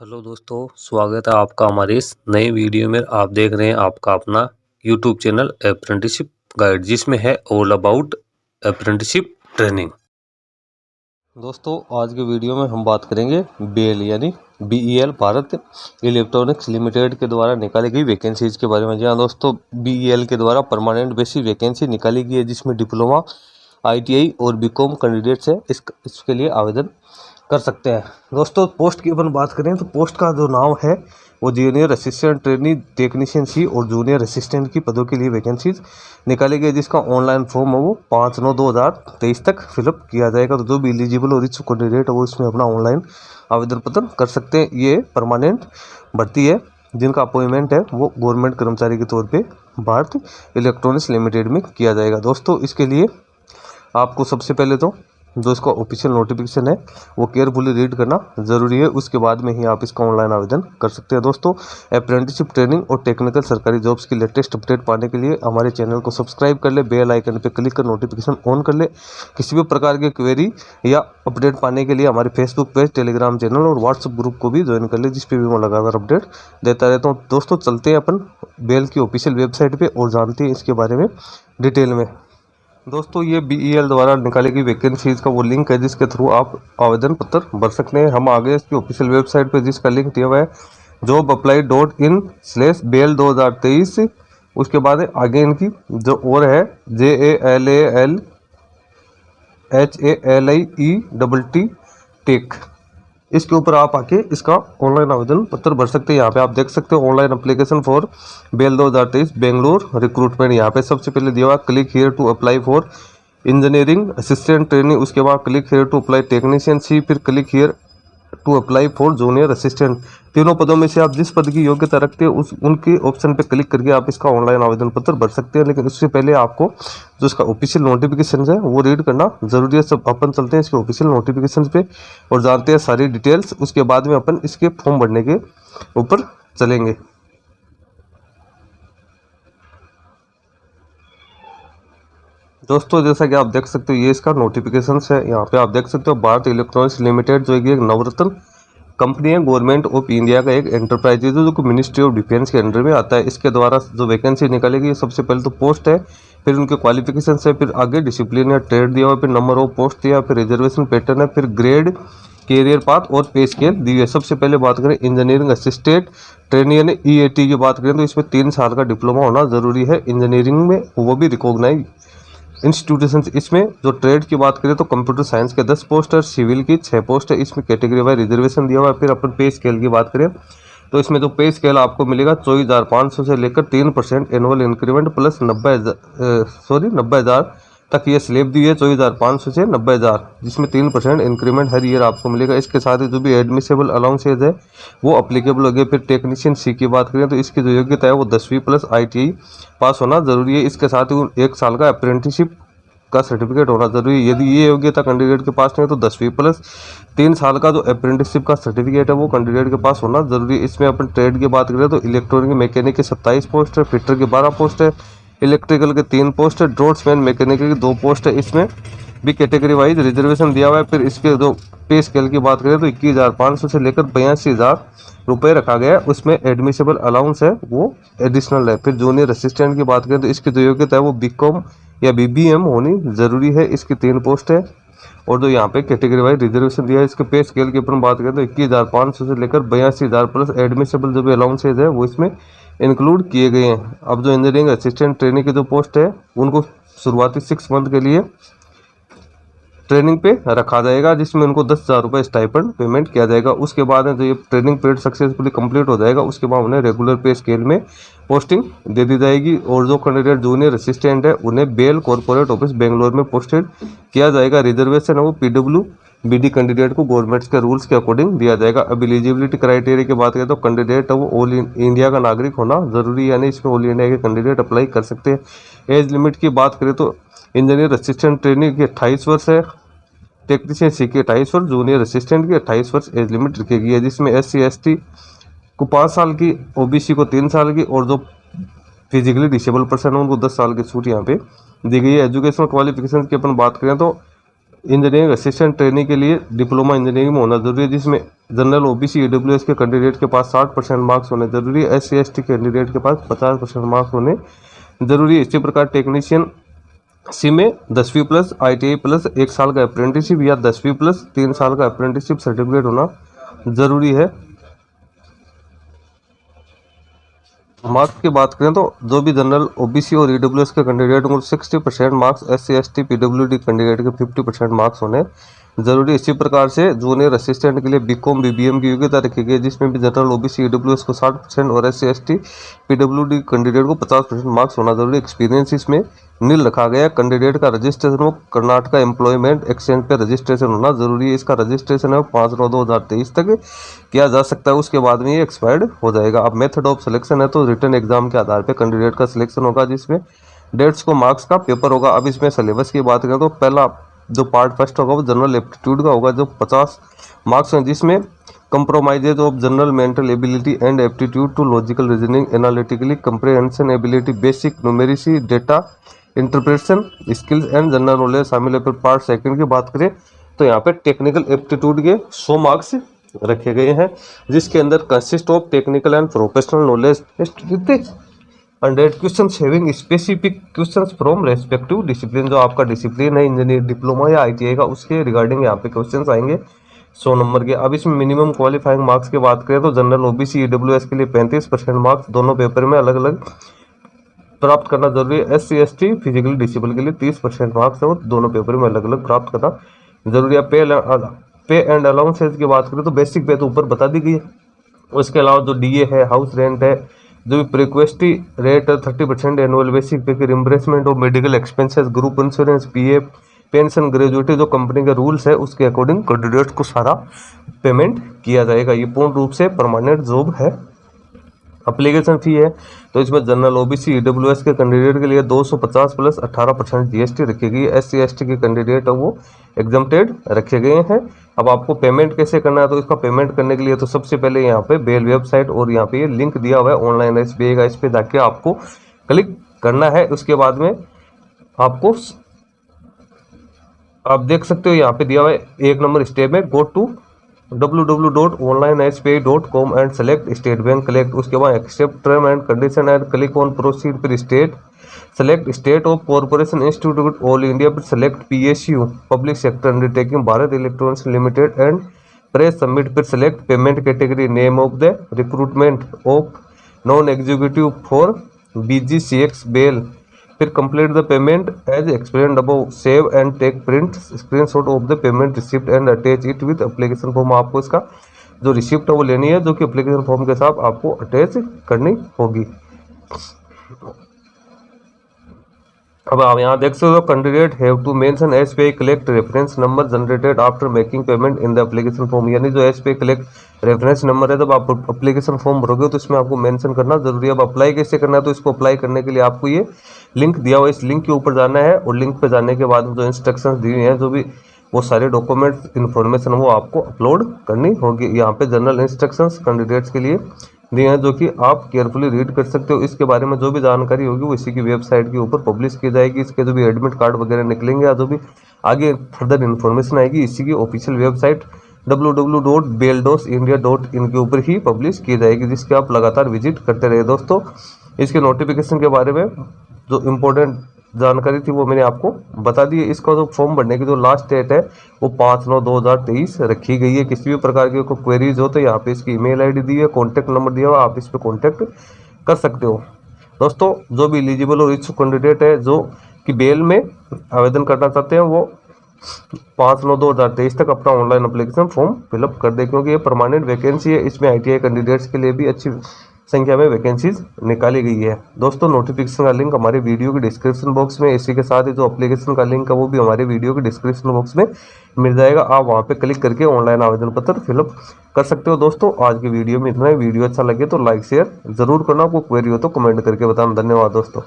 Hello दोस्तों, स्वागत है आपका हमारे इस नए वीडियो में। आप देख रहे हैं आपका अपना यूट्यूब चैनल अप्रेंटिसशिप गाइड, जिसमें है ऑल अबाउट अप्रेंटिसशिप ट्रेनिंग। दोस्तों, आज के वीडियो में हम बात करेंगे BEL यानी BEL भारत इलेक्ट्रॉनिक्स लिमिटेड के द्वारा निकाली गई वैकेंसीज के बारे में। जी हाँ दोस्तों, BEL के द्वारा परमानेंट बेसिस वैकेंसी निकाली गई है, जिसमें डिप्लोमा, ITI और BCom कैंडिडेट्स है इसके लिए आवेदन कर सकते हैं। दोस्तों, पोस्ट की अपन बात करें तो पोस्ट का जो नाम है वो junior assistant trainee technician C और जूनियर असिस्टेंट की पदों के लिए वैकेंसीज निकाली गई, जिसका ऑनलाइन फॉर्म है वो 5/9/2023 तक फिलअप किया जाएगा। तो जो भी एलिजिबल और इच्छुक कैंडिडेट है वो इसमें अपना ऑनलाइन आवेदन पत्र कर सकते हैं। ये परमानेंट भर्ती है, जिनका अपॉइंटमेंट है वो गवर्नमेंट कर्मचारी के तौर पे भारत इलेक्ट्रॉनिक्स लिमिटेड में किया जाएगा। दोस्तों, इसके लिए आपको सबसे पहले तो जो इसका ऑफिशियल नोटिफिकेशन है वो केयरफुली रीड करना ज़रूरी है, उसके बाद में ही आप इसका ऑनलाइन आवेदन कर सकते हैं। दोस्तों, अप्रेंटिसशिप ट्रेनिंग और टेक्निकल सरकारी जॉब्स की लेटेस्ट अपडेट पाने के लिए हमारे चैनल को सब्सक्राइब कर ले, बेल आइकन पे क्लिक कर नोटिफिकेशन ऑन कर ले। किसी भी प्रकार की क्वेरी या अपडेट पाने के लिए हमारे फेसबुक पेज, टेलीग्राम चैनल और व्हाट्सएप ग्रुप को भी ज्वाइन कर ले, जिस पे भी मैं लगातार अपडेट देता रहता हूँ। दोस्तों, चलते हैं अपन BEL की ऑफिशियल वेबसाइट पर और जानते हैं इसके बारे में डिटेल में। दोस्तों, ये BEL द्वारा निकाली गई वैकेंसीज का वो लिंक है जिसके थ्रू आप आवेदन पत्र भर सकते हैं। हम आगे इसकी ऑफिशियल वेबसाइट पे जिसका लिंक दिया हुआ है jobapply.in/BEL 2023। उसके बाद आगे इनकी जो और है JALALHALIE टेक, इसके ऊपर आप आके इसका ऑनलाइन आवेदन पत्र भर सकते हैं। यहाँ पे आप देख सकते हो online application for BEL 2023 Bangalore recruitment. यहाँ पे सबसे पहले दिया हुआ click here to apply for engineering assistant training, उसके बाद click here to apply technician C, फिर click here to apply for junior assistant. तीनों पदों में से आप जिस पद की योग्यता रखते हैं उनके ऑप्शन पे क्लिक करके आप इसका ऑनलाइन आवेदन पत्र भर सकते हैं। लेकिन उससे पहले आपको जो इसका ऑफिशियल नोटिफिकेशन है वो रीड करना जरूरी है। सब अपन चलते हैं इसके ऑफिशियल नोटिफिकेशन पे और जानते हैं सारी डिटेल्स, उसके बाद में अपन इसके फॉर्म भरने के ऊपर चलेंगे। दोस्तों, जैसा कि आप देख सकते हो ये इसका नोटिफिकेशन है। यहाँ पे आप देख सकते हो भारत इलेक्ट्रॉनिक्स लिमिटेड जो कि एक नवरत्न कंपनी है, गवर्नमेंट ऑफ इंडिया का एक एंटरप्राइज है जो कि मिनिस्ट्री ऑफ डिफेंस के अंडर में आता है। इसके द्वारा जो वैकेंसी निकालेगी, सबसे पहले तो पोस्ट है, फिर उनके क्वालिफिकेशन है, फिर आगे डिसिप्लिन या ट्रेड दिया हुआ, फिर नंबर ऑफ पोस्ट दिया, फिर रिजर्वेशन पैटर्न है, फिर ग्रेड, कैरियर पाथ और पे स्केल दी है। सबसे पहले बात करें इंजीनियरिंग असिस्टेंट ट्रेनी यानी EAT की बात करें तो इसमें 3 साल का डिप्लोमा होना जरूरी है इंजीनियरिंग में, वो भी रिकॉग्नाइज इंस्टीट्यूशन। इसमें जो ट्रेड की बात करें तो कंप्यूटर साइंस के 10 पोस्ट है, सिविल की 6 पोस्ट है। इसमें कैटेगरी वाइज रिजर्वेशन दिया हुआ है। फिर अपन पे स्केल की बात करें तो इसमें जो पे स्केल आपको मिलेगा 24,500 से लेकर 3% एनुअल इंक्रीमेंट प्लस 90,000 तक ये स्लेब दी है। 24,500 से 90,000, जिसमें 3% इंक्रीमेंट हर ईयर आपको मिलेगा। इसके साथ ही जो भी एडमिसेबल अलाउंसेज है वो अप्लीकेबल हो गए। फिर टेक्नीशियन सी की बात करें तो इसकी जो योग्यता है वो 10वीं प्लस ITI पास होना जरूरी है। इसके साथ ही 1 साल का अप्रेंटिसशिप का सर्टिफिकेट होना जरूरी है। यदि ये योग्यता कैंडिडेट के पास नहीं है तो 10वीं प्लस 3 साल का जो अप्रेंटिसशिप का सर्टिफिकेट है वो कैंडिडेट के पास होना जरूरी है। इसमें अपन ट्रेड की बात करें तो इलेक्ट्रॉनिक मैकेनिक के 27 पोस्ट है, फिटर के 12 पोस्ट है, इलेक्ट्रिकल के 3 पोस्ट है, ड्रोट्समैन मैकेनिकल की 2 पोस्ट है। इसमें भी कैटेगरी वाइज रिजर्वेशन दिया हुआ है। फिर इसके जो पे स्केल की बात करें तो 21,500 से लेकर 82,000 रुपये रखा गया है। उसमें एडमिसेबल अलाउंस है वो एडिशनल है। फिर जूनियर असिस्टेंट की बात करें तो इसकी जो योग्यता है वो BCom या BBM होनी जरूरी है। इसकी 3 पोस्ट है और जो यहाँ पे कैटेगरी वाइज रिजर्वेशन दिया है। इसके पे स्केल की अपन बात करें तो 21,500 से लेकर 82,000 प्लस एडमिसेबल जो भी अलाउंसेज है वो इसमें इंक्लूड किए गए हैं। अब जो इंजीनियरिंग असिस्टेंट ट्रेनिंग की जो पोस्ट है उनको शुरुआती 6 मंथ के लिए ट्रेनिंग पे रखा जाएगा, जिसमें उनको 10,000 रुपये स्टाइपेंड पेमेंट किया जाएगा। उसके बाद जो ये ट्रेनिंग पीरियड सक्सेसफुली कंप्लीट हो जाएगा उसके बाद उन्हें रेगुलर पे स्केल में पोस्टिंग दे दी जाएगी। और जो कैंडिडेट जूनियर असिस्टेंट है उन्हें BEL कॉर्पोरेट ऑफिस बेंगलोर में पोस्टेड किया जाएगा। रिजर्वेशन है वो PWBD कैंडिडेट को गवर्नमेंट के रूल्स के अकॉर्डिंग दिया जाएगा। अब एलिजिबिलिटी क्राइटेरिया की बात करें तो कैंडिडेट है वो ऑल इंडिया का नागरिक होना जरूरी है, यानी इसमें ऑल इंडिया के कैंडिडेट अप्लाई कर सकते हैं। एज लिमिट की बात करें तो इंजीनियर असिस्टेंट ट्रेनिंग की 28 वर्ष है, टेक्नीशियन सी की 28 वर्ष, जूनियर असिस्टेंट की 28 वर्ष एज लिमिट रखी गई है, जिसमें SC ST को 5 साल की, OBC को 3 साल की और जो फिजिकली डिसेबल पर्सन है उनको 10 साल की छूट यहाँ पे दी गई है। एजुकेशनल क्वालिफिकेशन की अपन बात करें तो इंजीनियरिंग असिस्टेंट ट्रेनिंग के लिए डिप्लोमा इंजीनियरिंग में होना जरूरी है, जिसमें जनरल ओबीसी ईडब्ल्यूएस के कैंडिडेट के पास 60% मार्क्स होने जरूरी है। SC ST कैंडिडेट के पास 50% मार्क्स होने जरूरी है। इसी प्रकार टेक्नीशियन सी में 10वीं प्लस ITI प्लस 1 साल का अप्रेंटिसशिप या 10वीं प्लस 3 साल का अप्रेंटिसशिप सर्टिफिकेट होना जरूरी है। मार्क्स की बात करें तो जो भी जनरल ओबीसी और ईडब्ल्यूएस के कैंडिडेट को 60% marks, SC ST PWD candidate के 50% मार्क्स होने जरूरी। इसी प्रकार से जूनियर असिस्टेंट के लिए बीकॉम BBM की योग्यता रखी गई है, जिसमें भी जनरल ओबीसी ईडब्ल्यूएस को 60% और SC ST PWD कैंडिडेट को 50% मार्क्स होना जरूरी। एक्सपीरियंस इसमें नील रखा गया है। कैंडिडेट का रजिस्ट्रेशन वो कर्नाटका एम्प्लॉयमेंट एक्सचेंज पे रजिस्ट्रेशन होना जरूरी है। इसका रजिस्ट्रेशन है 5/9/2023 तक किया जा सकता है, उसके बाद में ये एक्सपायर्ड हो जाएगा। अब मेथड ऑफ सिलेक्शन है तो रिटन एग्जाम के आधार पर कैंडिडेट का सिलेक्शन होगा, जिसमें 150 को मार्क्स का पेपर होगा। अब इसमें सिलेबस की बात करें तो पहला जो पार्ट फर्स्ट होगा वो जनरल एप्टीट्यूड का होगा, जो 50 मार्क्स हैं, जिसमें compromises of general mental ability and aptitude to logical reasoning, analytically comprehension ability, basic numeracy, data interpretation skills and general knowledge शामिल है। फिर पार्ट सेकंड की बात करें तो यहाँ पे टेक्निकल एप्टीट्यूड के 100 मार्क्स रखे गए हैं, जिसके अंदर consist of technical and professional knowledge 100 question having specific questions from respective discipline. जो आपका डिसिप्लिन है इंजीनियर डिप्लोमा या ITI का, उसके रिगार्डिंग यहाँ पे क्वेश्चंस आएंगे 100 नंबर के। अब इसमें मिनिमम क्वालिफाइंग मार्क्स की बात करें तो जनरल ओबीसी ईडब्ल्यूएस के लिए 35% मार्क्स दोनों पेपर में अलग अलग प्राप्त करना जरूरी है। SC ST फिजिकली डिसेबल के लिए 30% मार्क्स है वो दोनों पेपर में अलग अलग प्राप्त करना जरूरी है। पे एंड अलाउंसेज की बात करें तो बेसिक पे तो ऊपर बता दी गई है। उसके अलावा जो DA है, हाउस रेंट है, जो भी प्रिक्वेस्टी रेट 30% एनुअल बेसिक पे की reimbursement of medical expenses, group insurance, PF, pension, gratuity, जो कंपनी के रूल्स है उसके अकॉर्डिंग कैंडिडेट को सारा पेमेंट किया जाएगा। ये पूर्ण रूप से परमानेंट जॉब है। एप्लीकेशन फी है तो इसमें जनरल ओबीसी ईडब्ल्यूएस के कैंडिडेट के लिए 250 प्लस 18% GST रखी गई है। SC ST के कैंडिडेट है वो एग्जम्प्टेड रखे गए हैं। अब आपको पेमेंट कैसे करना है तो इसका पेमेंट करने के लिए तो सबसे पहले यहाँ पे बेल वेबसाइट और यहाँ पे ये लिंक दिया हुआ है ऑनलाइन SBI का, इस पे जाके आपको क्लिक करना है। उसके बाद में आपको आप देख सकते हो यहाँ पे दिया हुआ है 1 नंबर स्टेप में go to www.onlinesbi.com and select State Bank collect. उसके बाद accept term and condition and click on proceed. फिर state select state of corporation institute all India. फिर select PSU public sector undertaking Bharat electronics limited and press submit. फिर select payment category, name of the recruitment of non executive for BGCX BEL. फिर complete the payment as explained above, save and take print screenshot of the payment receipt and attach it with application form. आपको इसका जो receipt है वो लेनी है, जो कि एप्लीकेशन फॉर्म के साथ आपको अटैच करनी होगी। अब आप यहाँ देख सकते हो candidate have to mention SBI collect reference number generated after making payment in the application form. यानी जो SBI कलेक्ट रेफरेंस नंबर है जब आप एप्लीकेशन फॉर्म भरोगे तो इसमें आपको मेंशन करना जरूरी है। अब अप्लाई कैसे करना है तो इसको अप्लाई करने के लिए आपको ये लिंक दिया हुआ है, इस लिंक के ऊपर जाना है और लिंक पे जाने के बाद जो इंस्ट्रक्शंस दी हुई हैं, जो भी वो सारे डॉक्यूमेंट्स इन्फॉर्मेशन वो आपको अपलोड करनी होगी। यहाँ पे जनरल इंस्ट्रक्शंस कैंडिडेट्स के लिए दिए हैं, जो कि आप केयरफुली रीड कर सकते हो। इसके बारे में जो भी जानकारी होगी वो इसी की वेबसाइट के ऊपर पब्लिश की जाएगी। इसके जो भी एडमिट कार्ड वगैरह निकलेंगे या जो भी आगे फर्दर इन्फॉर्मेशन आएगी इसी की ऑफिशियल वेबसाइट www.beldosindia.in के ऊपर ही पब्लिश की जाएगी, जिसके आप लगातार विजिट करते रहे। दोस्तों इसके नोटिफिकेशन के बारे में जो इम्पोर्टेंट जानकारी थी वो मैंने आपको बता दी है। इसका जो फॉर्म भरने की जो लास्ट डेट है वो 5/9/2023 रखी गई है। किसी भी प्रकार की कोई क्वेरीज हो तो यहाँ पे इसकी ईमेल ID दी है, कॉन्टैक्ट नंबर दिया हुआ, आप इस पर कॉन्टैक्ट कर सकते हो। दोस्तों जो भी एलिजिबल और इच्छुक कैंडिडेट है जो कि बेल में आवेदन करना चाहते हैं वो 5/9/2023 तक अपना ऑनलाइन एप्लीकेशन फॉर्म फिलअप कर दे, क्योंकि ये परमानेंट वैकेंसी है। इसमें ITI कैंडिडेट्स के लिए भी अच्छी संख्या में वैकेंसीज निकाली गई है। दोस्तों नोटिफिकेशन का लिंक हमारे वीडियो के डिस्क्रिप्शन बॉक्स में, इसी के साथ ही जो एप्लीकेशन का लिंक है वो भी हमारे वीडियो के डिस्क्रिप्शन बॉक्स में मिल जाएगा। आप वहां पे क्लिक करके ऑनलाइन आवेदन पत्र फिलअप कर सकते हो। दोस्तों आज की वीडियो में इतना ही। वीडियो अच्छा लगे तो लाइक शेयर जरूर करना, कोई क्वेरी हो तो कमेंट करके बताना। धन्यवाद दोस्तों।